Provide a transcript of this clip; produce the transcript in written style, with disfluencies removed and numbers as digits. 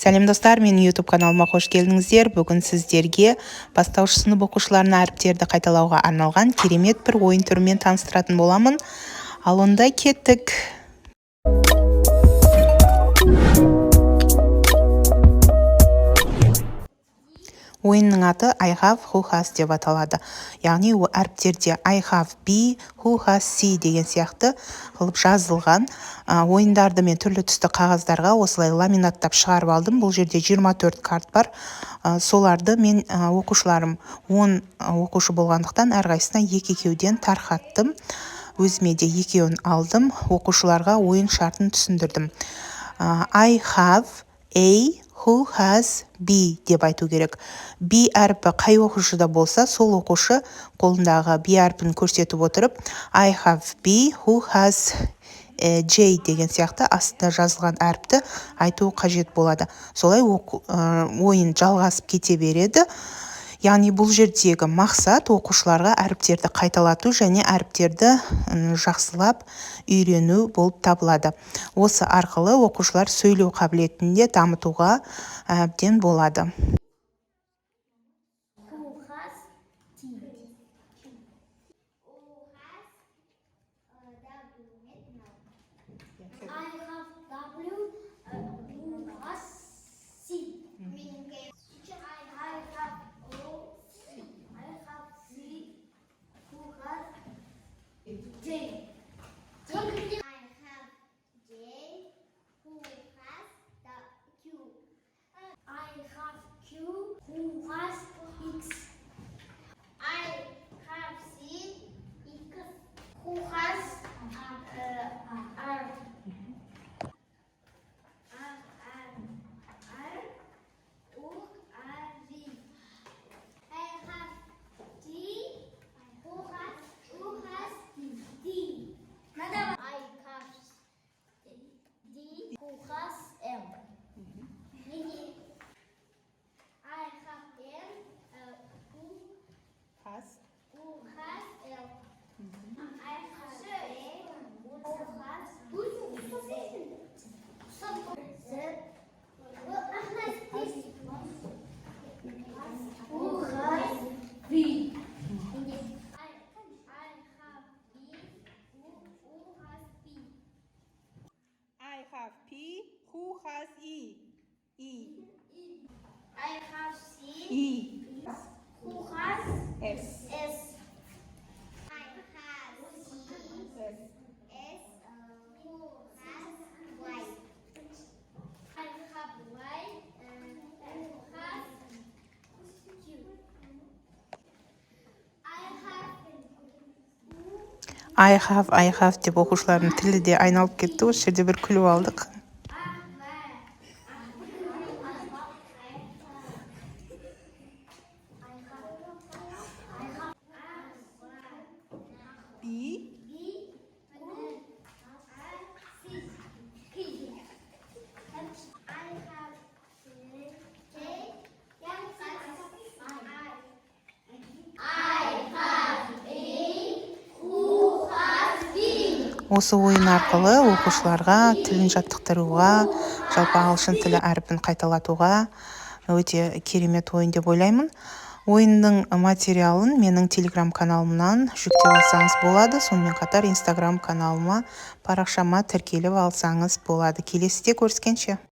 Сәлем достар, менің YouTube каналыма қош келдіңіздер. Бүгін сіздерге бастауыш сынып оқушыларына әріптерді қайталауға арналған керемет бір ойын түрімен таныстыратын боламын. Ал онда кеттік. Ойынның аты I have, who has деп аталады. Яғни әріптерде I have be, who has see деген сияқты қылып жазылған. Ойындарды мен түрлі түсті қағаздарға осылай ламинаттап шығарып алдым. Бұл жерде 24 карт бар. Соларды мен оқушыларым 10 оқушы болғандықтан әрқайсысына екеуден тарқаттым. Өзіме де екеуін алдым. Оқушыларға ойын шартын түсіндірдім. I have A, who has B деп айту керек. B әрпі қай оқушыда болса, сол оқушы қолындағы B әрпін көрсетіп отырып, I have B, who has J деген сияқты астында жазылған әріпті айту қажет болады. Солай ойын жалғасып кете береді. Яғни бұл жердегі мақсат оқушыларға әріптерді қайталату және әріптерді жақсылап үйрену болып табылады. Осы арқылы оқушылар сөйлеу қабілетін де дамытуға әбден болады. P, who has E? E. I have C. E. Who has S. S. I have C. S. Who has Y. I have Y. Who has Q. I have деп оқушылардың тілі де айналып кетті. Осы жерде бір күліп алдық. Осы ойын арқылы оқушыларға тілін жаттықтыруға, жалпы ағылшын тілі әрпін қайталатуға өте керемет ойын деп ойлаймын. Ойынның материалын менің Telegram каналымнан жүктеп алсаңыз болады. Сонымен қатар Instagram каналыма, парақшама тіркеліп алсаңыз болады. Келесіде көріскенше.